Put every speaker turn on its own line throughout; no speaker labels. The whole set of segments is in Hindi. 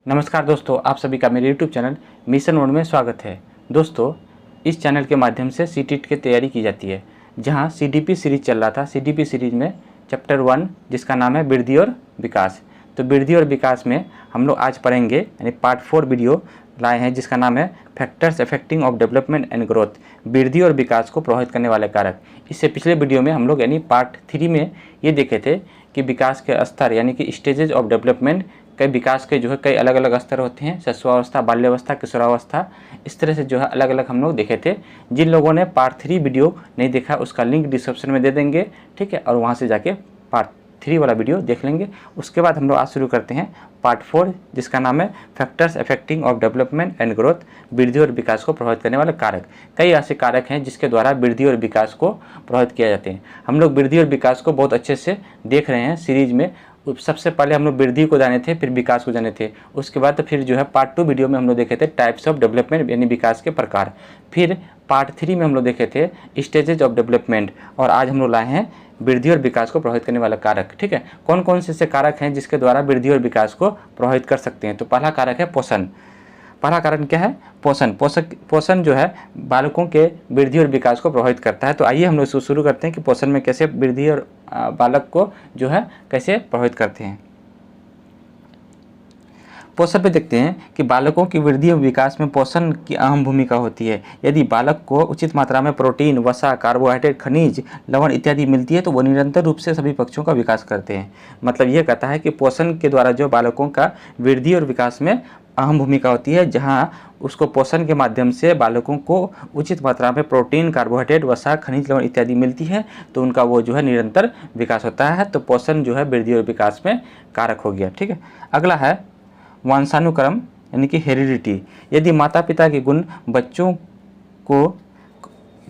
नमस्कार दोस्तों, आप सभी का मेरे YouTube चैनल मिशन मोड में स्वागत है। दोस्तों, इस चैनल के माध्यम से सीटीईटी की तैयारी की जाती है, जहां सीडीपी सीरीज चल रहा था। सीडीपी सीरीज में चैप्टर 1 जिसका नाम है वृद्धि और विकास। तो वृद्धि और विकास में हम लोग आज पढ़ेंगे, यानी पार्ट 4 वीडियो लाए हैं जिसका नाम है factors affecting of development and growth, वृद्धि और विकास को प्रभावित करने वाले कारक। इससे पिछले वीडियो में हम लोग यानी पार्ट 3 में ये देखे थे कि विकास के स्तर यानी कि स्टेजेज ऑफ डेवलपमेंट, कई विकास के जो है कई अलग अलग स्तर होते हैं, शिशुअवस्था, बाल्यावस्था, किशोरावस्था, इस तरह से जो है अलग अलग हम लोग देखे थे। जिन लोगों ने पार्ट 3 वीडियो नहीं देखा उसका लिंक डिस्क्रिप्शन में दे देंगे, ठीक है, और वहाँ से जाके पार्ट 3 वाला वीडियो देख लेंगे। उसके बाद हम लोग आज शुरू करते हैं पार्ट 4 जिसका नाम है factors affecting of development and growth, वृद्धि और विकास को प्रभावित करने वाले कारक। कई ऐसे कारक हैं जिसके द्वारा वृद्धि और विकास को प्रभावित किया जाते हैं। हम लोग वृद्धि और विकास को बहुत अच्छे से देख रहे हैं सीरीज में। सबसे पहले हम लोग वृद्धि को जाने थे, फिर विकास को जाने थे। उसके बाद फिर जो है पार्ट 2 वीडियो में हम लोग देखे थे टाइप्स ऑफ डेवलपमेंट यानी विकास के प्रकार। फिर पार्ट 3 में हम लोग देखे थे स्टेजेज ऑफ डेवलपमेंट, और आज हम लोग लाए हैं वृद्धि और विकास को प्रभावित करने वाला कारक। ठीक है, कौन कौन से ऐसे कारक हैं जिसके द्वारा वृद्धि और विकास को प्रभावित कर सकते हैं। तो पहला कारक है पोषण। पहला कारण क्या है? पोषण। पोषण जो है बालकों के वृद्धि और विकास को प्रभावित करता है। तो आइए हम लोग शुरू करते हैं कि पोषण में कैसे वृद्धि और बालक को जो है कैसे प्रभावित करते हैं। पोषण पे देखते हैं कि बालकों की वृद्धि और विकास में पोषण की अहम भूमिका होती है। यदि बालक को उचित मात्रा में प्रोटीन, वसा, कार्बोहाइड्रेट, खनिज, लवण इत्यादि मिलती है तो वो निरंतर रूप से सभी पक्षों का विकास करते हैं। मतलब ये कहता है कि पोषण के द्वारा जो बालकों का वृद्धि और विकास में अहम भूमिका होती है, जहाँ उसको पोषण के माध्यम से बालकों को उचित मात्रा में प्रोटीन, कार्बोहाइड्रेट, वसा, खनिज, लवण इत्यादि मिलती है तो उनका वो जो है निरंतर विकास होता है। तो पोषण जो है वृद्धि और विकास में कारक हो गया। ठीक है, अगला है वंशानुक्रम यानी कि हेरिडिटी। यदि माता पिता के गुण बच्चों को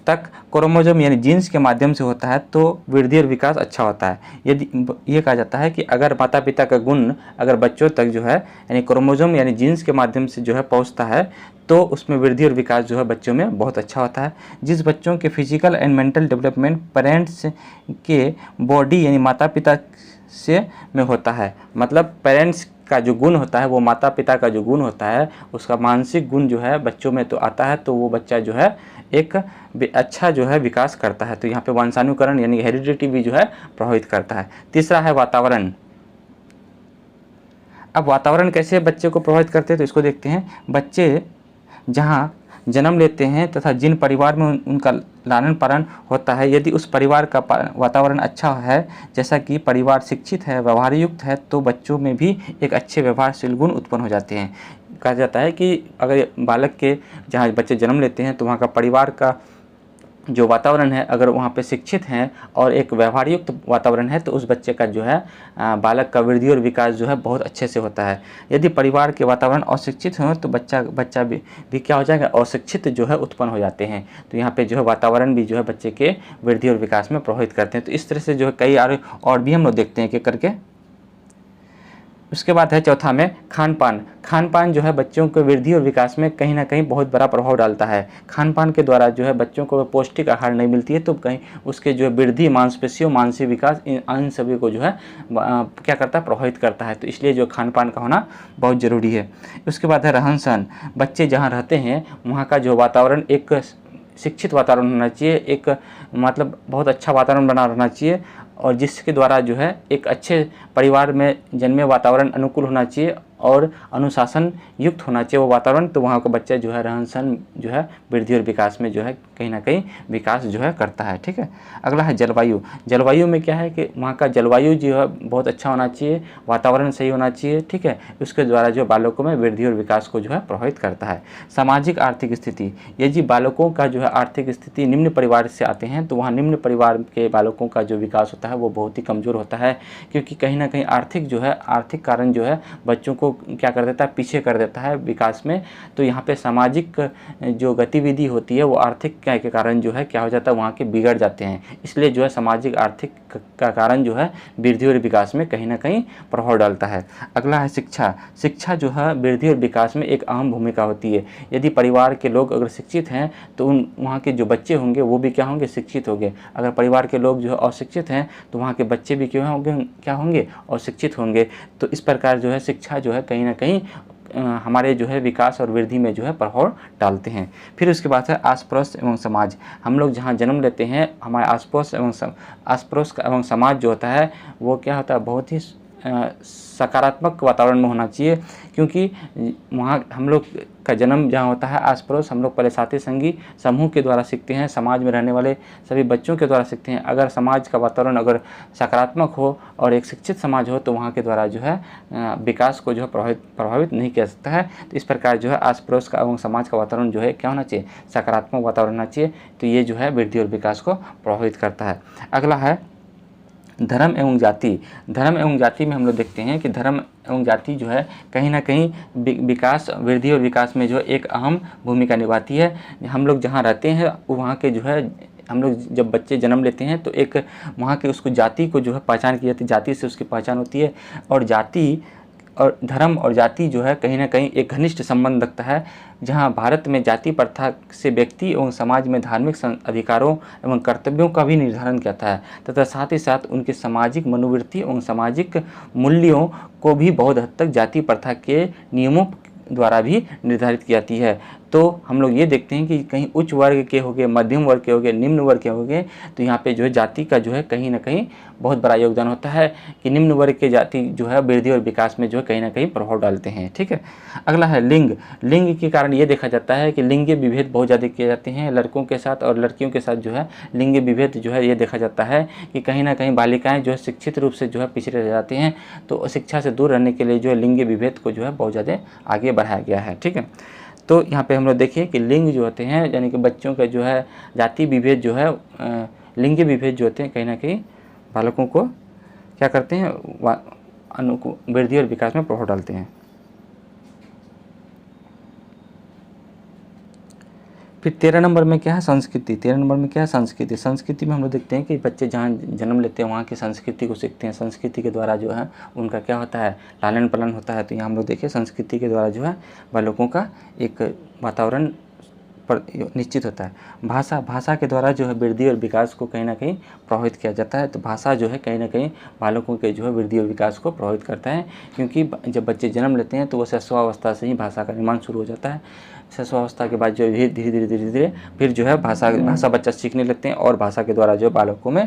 तक क्रोमोसोम यानी जीन्स के माध्यम से होता है तो वृद्धि और विकास अच्छा होता है। यदि ये कहा जाता है कि अगर माता पिता का गुण अगर बच्चों तक जो है यानी क्रोमोसोम यानी जीन्स के माध्यम से जो है पहुंचता है तो उसमें वृद्धि और विकास जो है बच्चों में बहुत अच्छा होता है। जिस बच्चों के physical and mental development parents के बॉडी यानी माता पिता से में होता है, मतलब पेरेंट्स का जो गुण होता है वो माता पिता का जो गुण होता है उसका मानसिक गुण जो है बच्चों में तो आता है, तो वो बच्चा जो है एक अच्छा जो है विकास करता है। तो यहाँ पे वंशानुकरण यानी हेरिडिटी भी जो है प्रभावित करता है। तीसरा है वातावरण। अब वातावरण कैसे बच्चे को प्रभावित करते हैं तो इसको देखते हैं। बच्चे जहाँ जन्म लेते हैं तथा जिन परिवार में उनका लालन पालन होता है, यदि उस परिवार का वातावरण अच्छा है, जैसा कि परिवार शिक्षित है, व्यवहार युक्त है, तो बच्चों में भी एक अच्छे व्यवहारशील गुण उत्पन्न हो जाते हैं। कहा जाता है कि अगर बालक के जहाँ बच्चे जन्म लेते हैं तो वहाँ का परिवार का जो वातावरण है अगर वहाँ पे शिक्षित हैं और एक व्यवहार युक्त वातावरण है तो उस बच्चे का जो है बालक का वृद्धि और विकास जो है बहुत अच्छे से होता है। यदि परिवार के वातावरण अशिक्षित हो तो बच्चा भी क्या हो जाएगा, अशिक्षित जो है उत्पन्न हो जाते हैं। तो यहाँ पे जो है वातावरण भी जो है बच्चे के वृद्धि और विकास में प्रभावित करते हैं। तो इस तरह से जो है कई और भी हम लोग देखते हैं कि करके। उसके बाद है चौथा में खान पान। खान पान जो है बच्चों के वृद्धि और विकास में कहीं ना कहीं बहुत बड़ा प्रभाव डालता है। खान पान के द्वारा जो है बच्चों को पौष्टिक आहार नहीं मिलती है तो कहीं उसके जो है वृद्धि, मांसपेशियों, मानसिक विकास, इन सभी को जो है क्या करता है, प्रभावित करता है। तो इसलिए जो खान पान का होना बहुत ज़रूरी है। उसके बाद है रहन सहन। बच्चे जहाँ रहते हैं वहाँ का जो वातावरण एक शिक्षित वातावरण होना चाहिए, एक मतलब बहुत अच्छा वातावरण बना रहना चाहिए, और जिसके द्वारा जो है एक अच्छे परिवार में जन्मे वातावरण अनुकूल होना चाहिए और अनुशासन युक्त होना चाहिए वो वातावरण। तो वहाँ का बच्चा जो है रहन सहन जो है वृद्धि और विकास में जो है कहीं ना कहीं विकास जो है करता है। ठीक है, अगला है जलवायु। जलवायु में क्या है कि वहाँ का जलवायु जो है बहुत अच्छा होना चाहिए, वातावरण सही होना चाहिए। ठीक है, उसके द्वारा जो बालकों में वृद्धि और विकास को जो है प्रभावित करता है। सामाजिक आर्थिक स्थिति। यदि बालकों का जो है आर्थिक स्थिति निम्न परिवार से आते हैं तो वहाँ निम्न परिवार के बालकों का जो विकास होता है वो बहुत ही कमज़ोर होता है, क्योंकि कहीं ना कहीं आर्थिक कारण जो है बच्चों को क्या कर देता है, पीछे कर देता है विकास में। तो यहाँ पे सामाजिक जो गतिविधि होती है वो आर्थिक के कारण जो है क्या हो जाता है, वहाँ के बिगड़ जाते हैं। इसलिए जो है सामाजिक आर्थिक का कारण जो है वृद्धि और विकास में कहीं ना कहीं प्रभाव डालता है। अगला है शिक्षा। शिक्षा जो है वृद्धि और विकास में एक अहम भूमिका होती है। यदि परिवार के लोग अगर शिक्षित हैं तो वहाँ के जो बच्चे होंगे वो भी क्या होंगे, शिक्षित होंगे। अगर परिवार के लोग जो है अशिक्षित हैं तो वहाँ के बच्चे भी क्या होंगे, अशिक्षित होंगे। तो इस प्रकार जो है शिक्षा जो है कहीं ना कहीं हमारे जो है विकास और वृद्धि में जो है प्रभाव डालते हैं। फिर उसके बाद है आस पड़ोस एवं समाज। हम लोग जहाँ जन्म लेते हैं, हमारे आस पड़ोस एवं समाज जो होता है वो क्या होता है, बहुत ही सकारात्मक वातावरण में होना चाहिए, क्योंकि वहाँ हम लोग का जन्म जहाँ होता है आस पड़ोस, हम लोग पहले साथी संगी समूह के द्वारा सीखते हैं, समाज में रहने वाले सभी बच्चों के द्वारा सीखते हैं। अगर समाज का वातावरण अगर सकारात्मक हो और एक शिक्षित समाज हो तो वहाँ के द्वारा जो है विकास को जो है प्रभावित नहीं किया सकता है। तो इस प्रकार जो है आस पड़ोस का एवं समाज का वातावरण जो है क्या होना चाहिए, सकारात्मक वातावरण होना चाहिए। तो ये जो है वृद्धि और विकास को प्रभावित करता है। अगला है धर्म एवं जाति। धर्म एवं जाति में हम लोग देखते हैं कि धर्म एवं जाति जो है कहीं ना कहीं विकास, वृद्धि और विकास में जो एक अहम भूमिका निभाती है। हम लोग जहाँ रहते हैं वहाँ के जो है, हम लोग जब बच्चे जन्म लेते हैं तो एक वहाँ के उसको जाति को जो है पहचान की जाती है, जाति से उसकी पहचान होती है। और जाति और धर्म और जाति जो है कहीं ना कहीं एक घनिष्ठ संबंध रखता है। जहां भारत में जाति प्रथा से व्यक्ति एवं समाज में धार्मिक अधिकारों एवं कर्तव्यों का भी निर्धारण करता है, तथा साथ ही साथ उनकी सामाजिक मनोवृत्ति एवं सामाजिक मूल्यों को भी बहुत हद तक जाति प्रथा के नियमों द्वारा भी निर्धारित की जाती है। तो हम लोग ये देखते हैं कि कहीं उच्च वर्ग के हो गए, मध्यम वर्ग के हो गए, निम्न वर्ग के हो गए, तो यहाँ पे जो है जाति का जो है कहीं ना कहीं बहुत बड़ा योगदान होता है कि निम्न वर्ग के जाति जो है वृद्धि और विकास में जो है कहीं ना कहीं प्रभाव डालते हैं। ठीक है। अगला है लिंग। लिंग के कारण ये देखा जाता है कि लिंगीय विभेद बहुत ज़्यादा किए जाते हैं लड़कों के साथ और लड़कियों के साथ। जो है लिंगीय विभेद जो है ये देखा जाता है कि कहीं ना कहीं बालिकाएँ जो है शिक्षित रूप से जो है पिछड़े रह जाती हैं। तो शिक्षा से दूर रहने के लिए जो है लिंगीय विभेद को जो है बहुत ज़्यादा आगे बढ़ाया गया है। ठीक है। तो यहाँ पे हम लोग देखिए कि लिंग जो होते हैं, यानी कि बच्चों का जो है जाति विभेद जो है, लिंगीय विभेद जो होते हैं कहीं ना कहीं बालकों को क्या करते हैं, वृद्धि और विकास में प्रभाव डालते हैं। फिर 13 नंबर में क्या है, संस्कृति। 13 नंबर में क्या है, संस्कृति। संस्कृति में हम लोग देखते हैं कि बच्चे जहाँ जन्म लेते हैं वहाँ की संस्कृति को सीखते हैं। संस्कृति के द्वारा जो है उनका क्या होता है, लालन पालन होता है। तो यहाँ हम लोग देखिए संस्कृति के द्वारा जो है बालकों का एक वातावरण पर निश्चित होता है। भाषा। भाषा के द्वारा जो है वृद्धि और विकास को कहीं ना कहीं प्रभावित किया जाता है। तो भाषा जो है कहीं ना कहीं बालकों के जो है वृद्धि और विकास को प्रभावित करता है, क्योंकि जब बच्चे जन्म लेते हैं तो वो शिशुअवस्था से ही भाषा का निर्माण शुरू हो जाता है। शिशुअवस्था के बाद जो धीरे धीरे फिर जो है भाषा बच्चा सीखने लगते हैं और भाषा के द्वारा जो बालकों में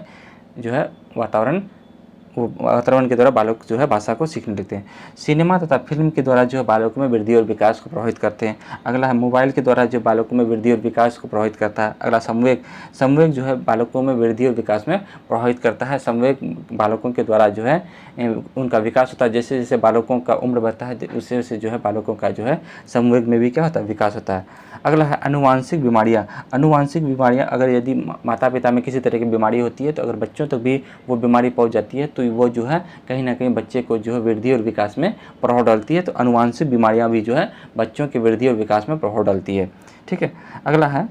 जो है वातावरण के द्वारा बालक जो है भाषा को सीखने लगते हैं। सिनेमा तथा फिल्म के द्वारा जो है बालकों में वृद्धि और विकास को प्रभावित करते हैं। अगला है मोबाइल के द्वारा जो बालकों में वृद्धि और विकास को प्रभावित करता है। अगला संवेग। संवेग जो है बालकों में वृद्धि और विकास में प्रभावित करता है। संवेग बालकों के द्वारा जो है उनका विकास होता है। जैसे जैसे बालकों का उम्र बढ़ता है उससे उससे जो है बालकों का जो है संवेग में भी क्या होता है, विकास होता है। अगला है अनुवांशिक बीमारियां। अनुवांशिक बीमारियां, अगर यदि माता पिता में किसी तरह की बीमारी होती है तो अगर बच्चों तक भी वो बीमारी पहुंच जाती है तो वो जो है कहीं ना कहीं बच्चे को जो है वृद्धि और विकास में प्रभाव डालती है। तो अनुवांशिक बीमारियां भी जो है बच्चों की वृद्धि और विकास में प्रभाव डालती है। ठीक है। अगला है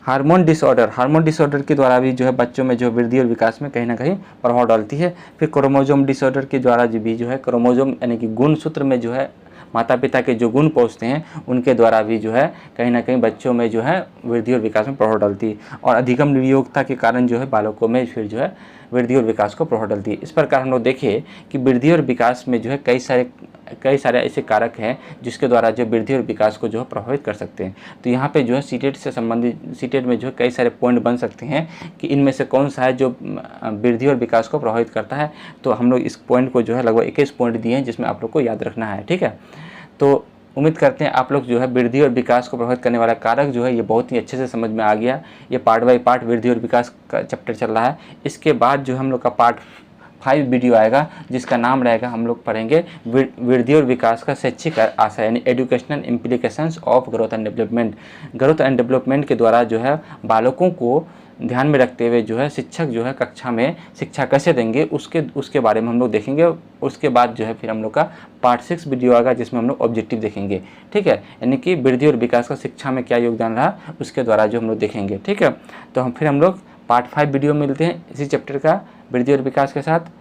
हार्मोन डिसऑर्डर। हार्मोन डिसऑर्डर के द्वारा भी जो है बच्चों में जो वृद्धि और विकास में कहीं ना कहीं प्रभाव डालती है। फिर क्रोमोसोम डिसऑर्डर के द्वारा भी जो है क्रोमोसोम यानी कि गुणसूत्र में जो है माता पिता के जो गुण पहुँचते हैं उनके द्वारा भी जो है कहीं ना कहीं बच्चों में जो है वृद्धि और विकास में प्रभाव डालती है। और अधिगम नियोक्ता के कारण जो है बालकों में फिर जो है वृद्धि और विकास को प्रभाव डालती है। इस प्रकार हम लोग देखिए कि वृद्धि और विकास में जो है कई सारे ऐसे कारक हैं जिसके द्वारा जो वृद्धि और विकास को जो है प्रभावित कर सकते हैं। तो यहाँ पे जो है सीटेट से संबंधित सीटेट में जो है कई सारे पॉइंट बन सकते हैं कि इनमें से कौन सा है जो वृद्धि और विकास को प्रभावित करता है। तो हम लोग इस पॉइंट को जो है लगभग 21 पॉइंट दिए हैं जिसमें आप लोग को याद रखना है। ठीक है। तो उम्मीद करते हैं आप लोग जो है वृद्धि और विकास को प्रभावित करने वाला कारक जो है ये बहुत ही अच्छे से समझ में आ गया। ये पार्ट बाय पार्ट वृद्धि और विकास का चैप्टर चल रहा है। इसके बाद जो हम लोग का पार्ट 5 वीडियो आएगा जिसका नाम रहेगा, हम लोग पढ़ेंगे वृद्धि और विकास का शैक्षिक आशय यानी educational implications of growth and development. Growth and development के द्वारा जो है बालकों को ध्यान में रखते हुए जो है शिक्षक जो है कक्षा में शिक्षा कैसे देंगे उसके बारे में हम लोग देखेंगे। उसके बाद जो है फिर हम लोग का पार्ट 6 वीडियो आएगा जिसमें हम लोग ऑब्जेक्टिव देखेंगे। ठीक है। यानी कि वृद्धि और विकास का शिक्षा में क्या योगदान रहा उसके द्वारा जो हम लोग देखेंगे। ठीक है। तो फिर हम लोग पार्ट 5 वीडियो मिलते हैं इसी चैप्टर का वृद्धि और विकास के साथ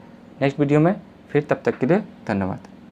नेक्स्ट वीडियो में। फिर तब तक के लिए धन्यवाद।